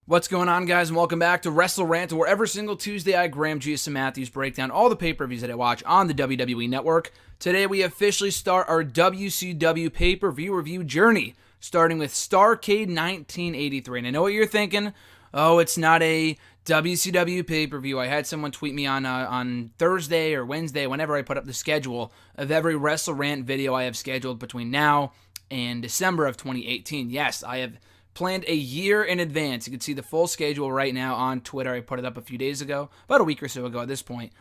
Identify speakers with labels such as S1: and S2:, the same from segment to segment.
S1: What's going on, guys, and welcome back to WrestleRant, where every single Tuesday I, Graham G.S. Matthews, break down all the pay-per-views that I watch on the WWE Network. Today we officially start our WCW pay-per-view review journey, starting with Starrcade 1983. And I know what you're thinking. Oh, it's not a WCW pay-per-view. I had someone tweet me on Thursday or Wednesday, whenever I put up the schedule of every WrestleRant video I have scheduled between now and December of 2018. Yes, I have planned a year in advance. You can see the full schedule right now on Twitter. I put it up a few days ago, about a week or so ago at this point.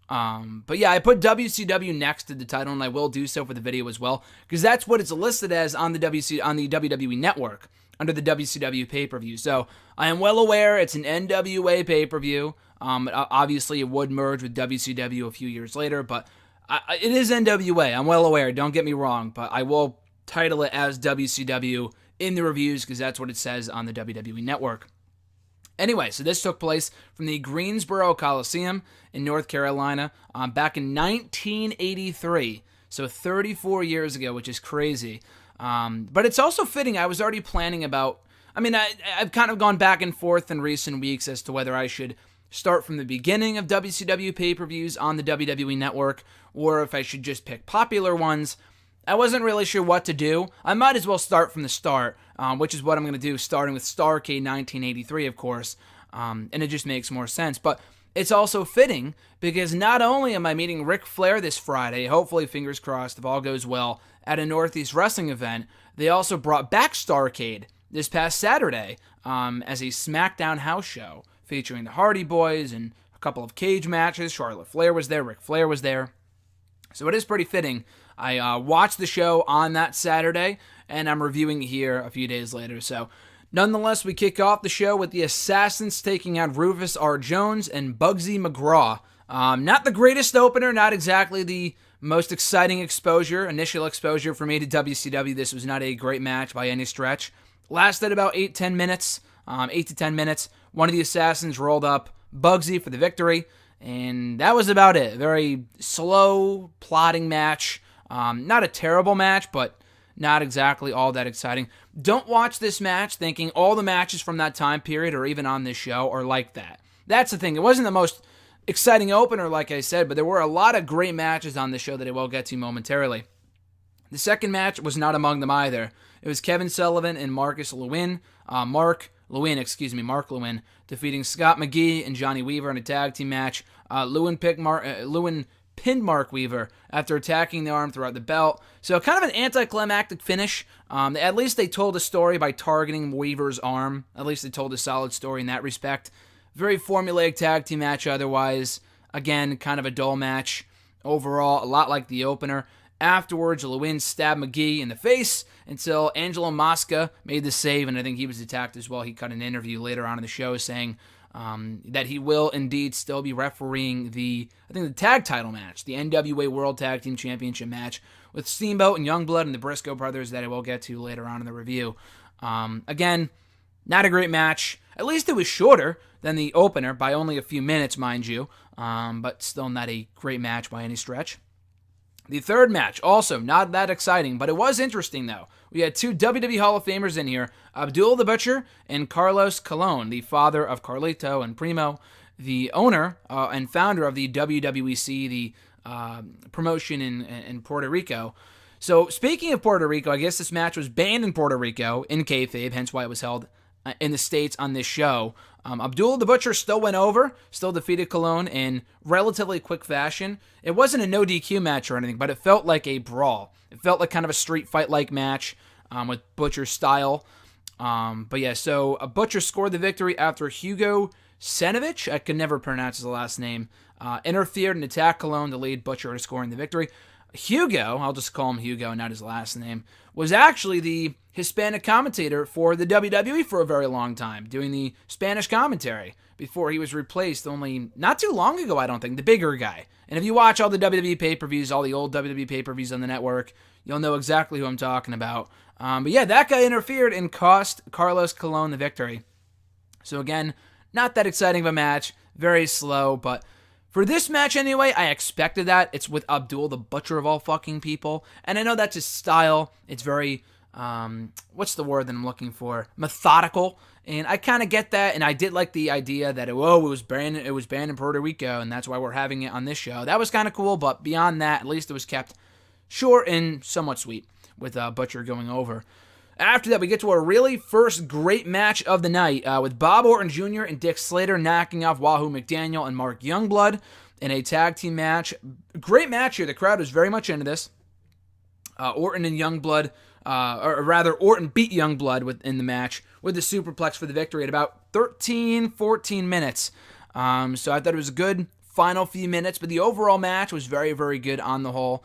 S1: But yeah, I put WCW next to the title, and I will do so for the video as well, because that's what it's listed as on the WWE Network under the WCW pay-per-view. So I am well aware it's an NWA pay-per-view. Obviously, it would merge with WCW a few years later, but it is NWA. I'm well aware. Don't get me wrong, but I will title it as WCW in the reviews because that's what it says on the WWE Network. Anyway, so this took place from the Greensboro Coliseum in North Carolina back in 1983, so 34 years ago, which is crazy. But it's also fitting. I was already planning about, I've kind of gone back and forth in recent weeks as to whether I should start from the beginning of WCW pay-per-views on the WWE Network or if I should just pick popular ones. I wasn't really sure what to do. I might as well start from the start, which is what I'm going to do, starting with Starrcade 1983, of course, and it just makes more sense. But it's also fitting because not only am I meeting Ric Flair this Friday, hopefully, fingers crossed, if all goes well, at a Northeast Wrestling event, they also brought back Starrcade this past Saturday as a SmackDown house show featuring the Hardy Boys and a couple of cage matches. Charlotte Flair was there, Ric Flair was there. So it is pretty fitting. I watched the show on that Saturday, and I'm reviewing it here a few days later. So, nonetheless, we kick off the show with the Assassins taking out Rufus R. Jones and Bugsy McGraw. Not the greatest opener, not exactly the most exciting initial exposure for me to WCW. This was not a great match by any stretch. Lasted about 8 to 10 minutes. One of the Assassins rolled up Bugsy for the victory, and that was about it. Very slow, plodding match. Not a terrible match, but not exactly all that exciting. Don't watch this match thinking all the matches from that time period or even on this show are like that. That's the thing. It wasn't the most exciting opener, like I said, but there were a lot of great matches on this show that I will get to momentarily. The second match was not among them either. It was Kevin Sullivan and Mark Lewin, defeating Scott McGhee and Johnny Weaver in a tag team match. Lewin pinned Mark Weaver after attacking the arm throughout the belt. So kind of an anticlimactic finish. At least they told a story by targeting Weaver's arm. At least they told a solid story in that respect. Very formulaic tag team match otherwise. Again, kind of a dull match. Overall, a lot like the opener. Afterwards, Lewin stabbed McGhee in the face until Angelo Mosca made the save, and I think he was attacked as well. He cut an interview later on in the show saying that he will indeed still be refereeing the tag title match, the NWA World Tag Team Championship match with Steamboat and Youngblood and the Briscoe brothers that I will get to later on in the review. Again, not a great match. At least it was shorter than the opener by only a few minutes, mind you, but still not a great match by any stretch. The third match, also not that exciting, but it was interesting though. We had two WWE Hall of Famers in here, Abdullah the Butcher and Carlos Cologne, the father of Carlito and Primo, the owner and founder of the WWEC, the promotion in Puerto Rico. So speaking of Puerto Rico, I guess this match was banned in Puerto Rico in kayfabe, hence why it was held in the States on this show. Abdullah the Butcher still went over, still defeated Cologne in relatively quick fashion. It wasn't a no DQ match or anything, but it felt like a brawl. It felt like kind of a street fight-like match with Butcher's style. But yeah, so Butcher scored the victory after Hugo Senovich, I could never pronounce his last name, interfered and attacked Cologne to lead Butcher to scoring the victory. Hugo, I'll just call him Hugo, not his last name, was actually the Hispanic commentator for the WWE for a very long time, doing the Spanish commentary before he was replaced only not too long ago, I don't think, the bigger guy. And if you watch all the WWE pay-per-views, all the old WWE pay-per-views on the network, you'll know exactly who I'm talking about. But yeah, that guy interfered and cost Carlos Cologne the victory. So again, not that exciting of a match, very slow, but for this match anyway, I expected that. It's with Abdul the Butcher of all fucking people, and I know that's his style. It's very what's the word that I'm looking for? Methodical. And I kind of get that, and I did like the idea that, it was banned in Puerto Rico, and that's why we're having it on this show. That was kind of cool, but beyond that, at least it was kept short and somewhat sweet, with Butcher going over. After that, we get to our really first great match of the night, with Bob Orton Jr. and Dick Slater knocking off Wahoo McDaniel and Mark Youngblood in a tag team match. Great match here. The crowd was very much into this. Orton and Youngblood, or rather, Orton beat Youngblood in the match with the superplex for the victory at about 13, 14 minutes. So I thought it was a good final few minutes, but the overall match was very, very good on the whole.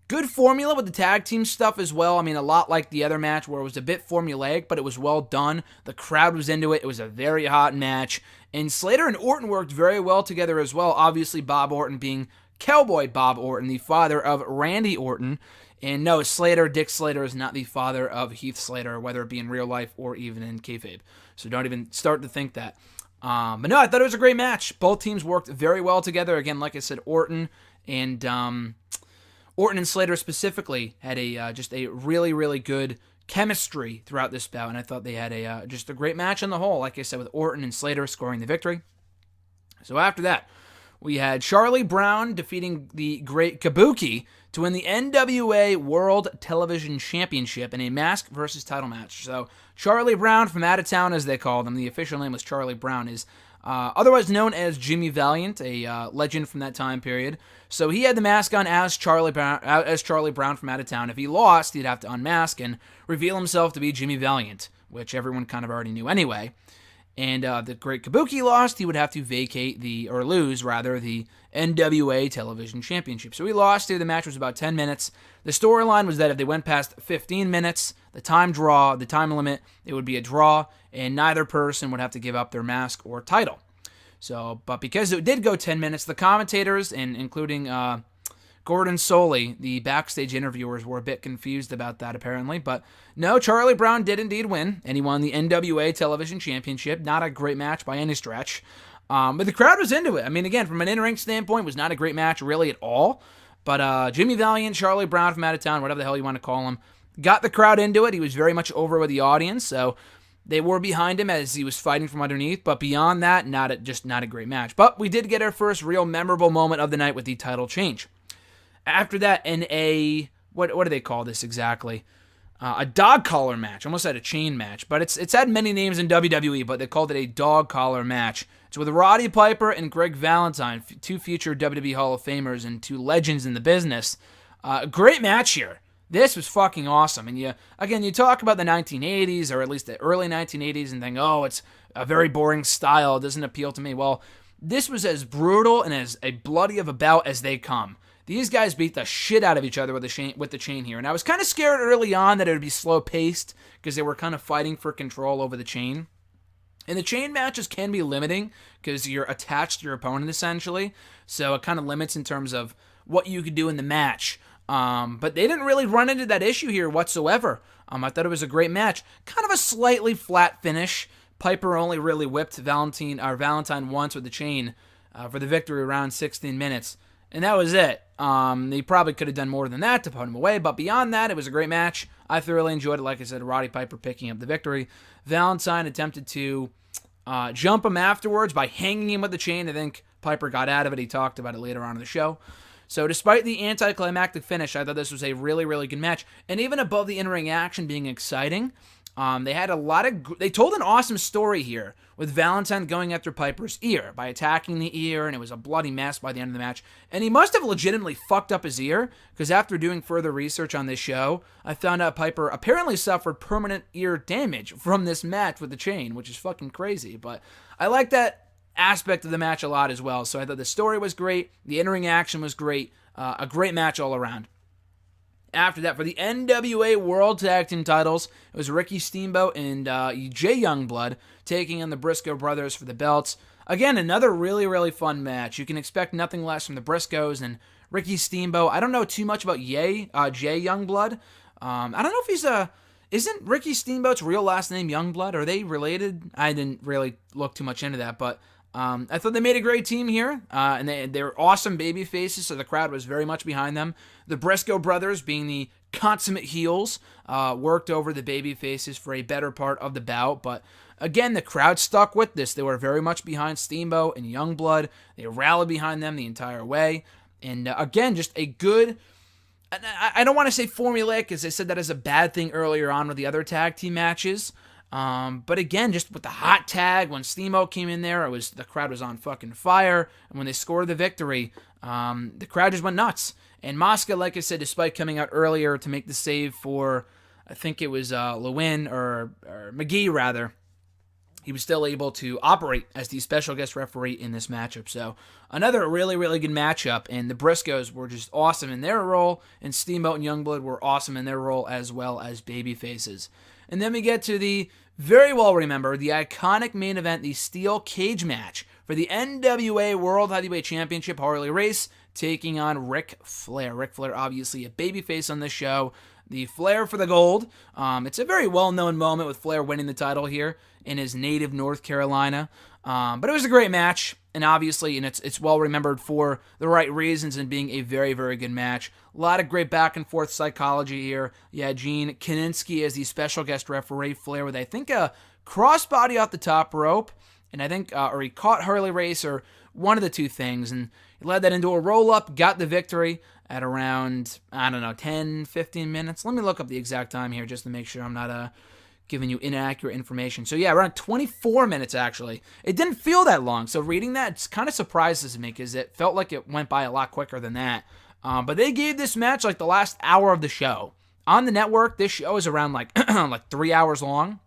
S1: Good formula with the tag team stuff as well. I mean, a lot like the other match where it was a bit formulaic, but it was well done. The crowd was into it. It was a very hot match. And Slater and Orton worked very well together as well. Obviously, Bob Orton being Cowboy Bob Orton, the father of Randy Orton. And no, Dick Slater is not the father of Heath Slater, whether it be in real life or even in kayfabe. So don't even start to think that. But no, I thought it was a great match. Both teams worked very well together. Again, like I said, Orton and Slater specifically had just a really, really good chemistry throughout this bout, and I thought they had just a great match on the whole, like I said, with Orton and Slater scoring the victory. So after that, we had Charlie Brown defeating the great Kabuki to win the NWA World Television Championship in a mask versus title match. So Charlie Brown from out of town, as they called him, the official name was Charlie Brown, is otherwise known as Jimmy Valiant, a legend from that time period. So he had the mask on as Charlie Brown from out of town. If he lost, he'd have to unmask and reveal himself to be Jimmy Valiant, which everyone kind of already knew anyway. And the great Kabuki lost, he would have to lose the NWA Television Championship. So he lost here. The match was about 10 minutes. The storyline was that if they went past 15 minutes, the time limit, it would be a draw, and neither person would have to give up their mask or title. So, but because it did go 10 minutes, the commentators, and including Gordon Soley, the backstage interviewers, were a bit confused about that apparently. But no, Charlie Brown did indeed win, and he won the NWA Television Championship. Not a great match by any stretch. But the crowd was into it. I mean, again, from an in-ring standpoint, it was not a great match really at all. But Jimmy Valiant, Charlie Brown from out of town, whatever the hell you want to call him, got the crowd into it. He was very much over with the audience, so they were behind him as he was fighting from underneath. But beyond that, not a great match. But we did get our first real memorable moment of the night with the title change. After that, in a, what do they call this exactly? A dog collar match. Almost had a chain match, but it's had many names in WWE, but they called it a dog collar match. It's with Roddy Piper and Greg Valentine, two future WWE Hall of Famers and two legends in the business. Great match here. This was fucking awesome. And you talk about the 1980s, or at least the early 1980s, and think, oh, it's a very boring style. It doesn't appeal to me. Well, this was as brutal and as a bloody of a bout as they come. These guys beat the shit out of each other with the chain here. And I was kind of scared early on that it would be slow-paced because they were kind of fighting for control over the chain. And the chain matches can be limiting because you're attached to your opponent, essentially. So it kind of limits in terms of what you could do in the match. But they didn't really run into that issue here whatsoever. I thought it was a great match. Kind of a slightly flat finish. Piper only really whipped Valentine once with the chain for the victory around 16 minutes. And that was it. They probably could have done more than that to put him away, but beyond that, it was a great match. I thoroughly enjoyed it. Like I said, Roddy Piper picking up the victory. Valentine attempted to jump him afterwards by hanging him with the chain. I think Piper got out of it. He talked about it later on in the show. So despite the anticlimactic finish, I thought this was a really, really good match. And even above the in-ring action being exciting, they had they told an awesome story here with Valentine going after Piper's ear by attacking the ear, and it was a bloody mess by the end of the match. And he must have legitimately fucked up his ear, because after doing further research on this show, I found out Piper apparently suffered permanent ear damage from this match with the chain, which is fucking crazy. But I like that aspect of the match a lot as well. So I thought the story was great, the in-ring action was great, a great match all around. After that, for the NWA World Tag Team titles, it was Ricky Steamboat and Jay Youngblood taking on the Briscoe brothers for the belts. Again, another really, really fun match. You can expect nothing less from the Briscoes and Ricky Steamboat. I don't know too much about Jay Youngblood. I don't know if isn't Ricky Steamboat's real last name Youngblood? Are they related? I didn't really look too much into that, but I thought they made a great team here, and they were awesome baby faces, so the crowd was very much behind them. The Briscoe brothers, being the consummate heels, worked over the baby faces for a better part of the bout, but again, the crowd stuck with this. They were very much behind Steamboat and Youngblood. They rallied behind them the entire way, and again, just a good... I don't want to say formulaic, because I said that as a bad thing earlier on with the other tag team matches. But again, just with the hot tag, when Steamboat came in there, the crowd was on fucking fire. And when they scored the victory, the crowd just went nuts. And Mosca, like I said, despite coming out earlier to make the save for, I think it was Lewin or McGee rather, he was still able to operate as the special guest referee in this matchup. So another really, really good matchup. And the Briscoes were just awesome in their role, and Steamboat and Youngblood were awesome in their role as well as babyfaces. And then we get to the very well remembered, the iconic main event, the steel cage match for the NWA World Heavyweight Championship. Harley Race taking on Ric Flair. Ric Flair, obviously a babyface on this show. The Flair for the gold. It's a very well-known moment with Flair winning the title here in his native North Carolina. But it was a great match, and obviously, and it's well remembered for the right reasons and being a very, very good match. A lot of great back and forth psychology here. Yeah, Gene Kaninsky as the special guest referee. Flair with, I think, a crossbody off the top rope, and I think, or he caught Harley Race, or one of the two things, and he led that into a roll-up, got the victory at around, 10, 15 minutes. Let me look up the exact time here just to make sure I'm not giving you inaccurate information. So yeah, around 24 minutes actually. It didn't feel that long, so reading that it kind of surprises me because it felt like it went by a lot quicker than that. But they gave this match like the last hour of the show. On the network, this show is around like 3 hours long,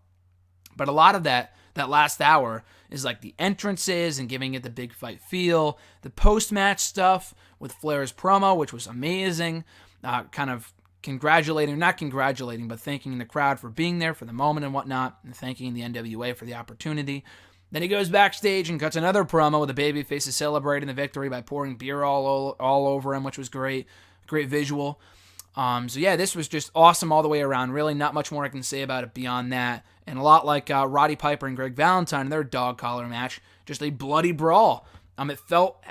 S1: but a lot of that last hour is like the entrances and giving it the big fight feel, the post-match stuff with Flair's promo, which was amazing, kind of not congratulating, but thanking the crowd for being there for the moment and whatnot, and thanking the NWA for the opportunity. Then he goes backstage and cuts another promo with the babyfaces celebrating the victory by pouring beer all over him, which was great visual. So yeah, this was just awesome all the way around. Really not much more I can say about it beyond that. And a lot like Roddy Piper and Greg Valentine in their dog collar match, just a bloody brawl. It felt,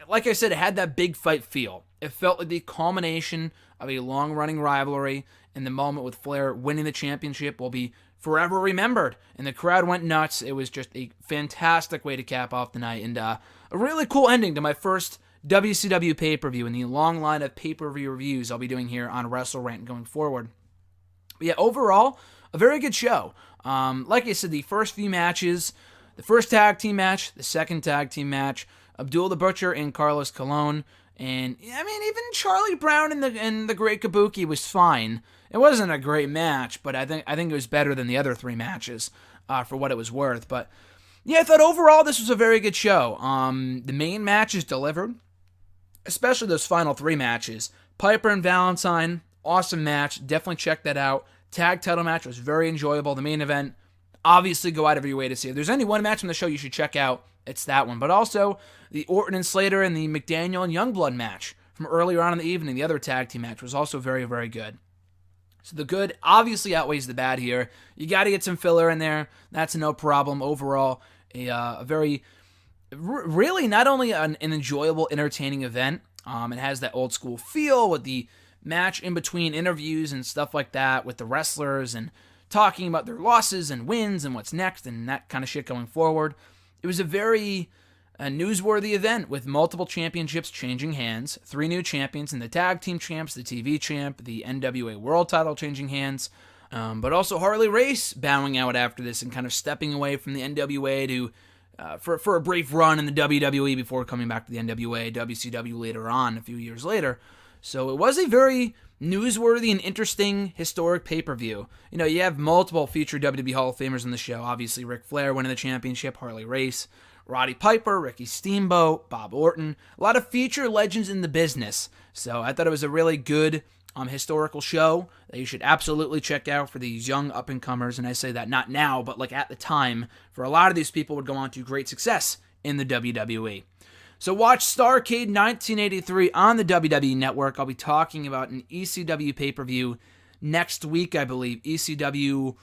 S1: like I said, it had that big fight feel. It felt like the culmination of a long-running rivalry, and the moment with Flair winning the championship will be forever remembered. And the crowd went nuts. It was just a fantastic way to cap off the night, and a really cool ending to my first WCW pay-per-view in the long line of pay-per-view reviews I'll be doing here on WrestleRant going forward. But yeah, overall, a very good show. Like I said, the first few matches, the first tag team match, the second tag team match, Abdullah the Butcher and Carlos Cologne, and even Charlie Brown and the Great Kabuki was fine. It wasn't a great match, but I think it was better than the other three matches for what it was worth. But yeah, I thought overall this was a very good show. The main matches delivered, especially those final three matches. Piper and Valentine, awesome match. Definitely check that out. Tag title match was very enjoyable. The main event, obviously go out of your way to see. If there's any one match on the show you should check out, it's that one. But also the Orton and Slater and the McDaniel and Youngblood match from earlier on in the evening, the other tag team match, was also very, very good. So the good obviously outweighs the bad here. You got to get some filler in there. That's no problem. Overall, a very, really not only an enjoyable, entertaining event. It has that old school feel with the match in between interviews and stuff like that with the wrestlers and talking about their losses and wins and what's next and that kind of shit going forward. It was a very newsworthy event with multiple championships changing hands, 3 new champions and the tag team champs, the TV champ, the NWA world title changing hands, but also Harley Race bowing out after this and kind of stepping away from the NWA to for a brief run in the WWE before coming back to the NWA, WCW later on, a few years later. So it was a very newsworthy and interesting historic pay-per-view. You have multiple future WWE Hall of Famers on the show. Obviously, Ric Flair winning the championship, Harley Race, Roddy Piper, Ricky Steamboat, Bob Orton. A lot of future legends in the business. So I thought it was a really good historical show that you should absolutely check out for these young up-and-comers. And I say that not now, but like at the time, for a lot of these people would go on to great success in the WWE. So watch Starrcade 1983 on the WWE Network. I'll be talking about an ECW pay-per-view next week, I believe. ECW,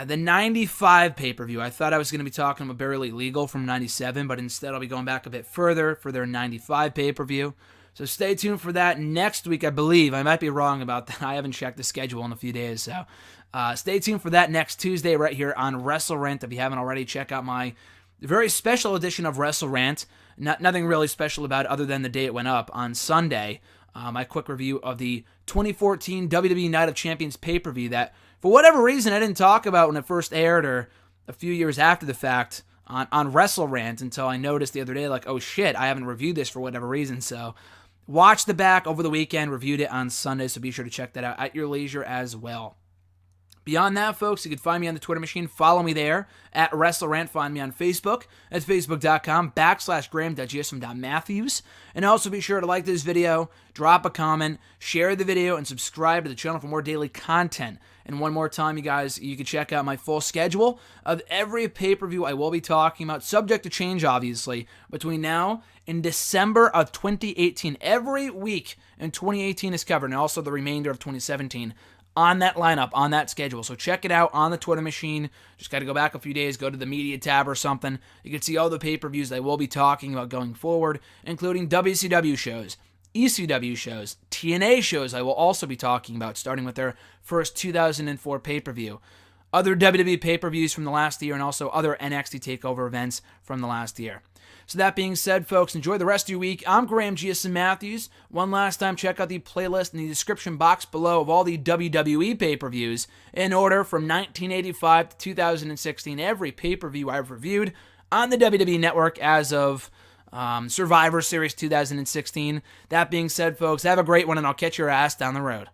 S1: The 95 pay-per-view. I thought I was going to be talking about Barely Legal from 97, but instead I'll be going back a bit further for their 95 pay-per-view. So stay tuned for that next week, I believe. I might be wrong about that. I haven't checked the schedule in a few days, so stay tuned for that next Tuesday right here on WrestleRant. If you haven't already, check out my very special edition of WrestleRant. Nothing really special about it other than the day it went up on Sunday. My quick review of the 2014 WWE Night of Champions pay-per-view that, for whatever reason, I didn't talk about when it first aired or a few years after the fact on WrestleRant until I noticed the other day, like, oh shit, I haven't reviewed this for whatever reason. So watched the back over the weekend, reviewed it on Sunday, so be sure to check that out at your leisure as well. Beyond that, folks, you can find me on the Twitter machine. Follow me there at WrestleRant. Find me on Facebook. That's facebook.com/Graham.gsm.Matthews. And also be sure to like this video, drop a comment, share the video, and subscribe to the channel for more daily content. And one more time, you guys, you can check out my full schedule of every pay-per-view I will be talking about, subject to change, obviously, between now and December of 2018. Every week in 2018 is covered, and also the remainder of 2017. On that lineup, on that schedule. So check it out on the Twitter machine. Just got to go back a few days, go to the media tab or something. You can see all the pay-per-views I will be talking about going forward, including WCW shows, ECW shows, TNA shows I will also be talking about, starting with their first 2004 pay-per-view. Other WWE pay-per-views from the last year, and also other NXT TakeOver events from the last year. So that being said, folks, enjoy the rest of your week. I'm Graham G.S. Matthews. One last time, check out the playlist in the description box below of all the WWE pay-per-views in order from 1985 to 2016. Every pay-per-view I've reviewed on the WWE Network as of Survivor Series 2016. That being said, folks, have a great one, and I'll catch your ass down the road.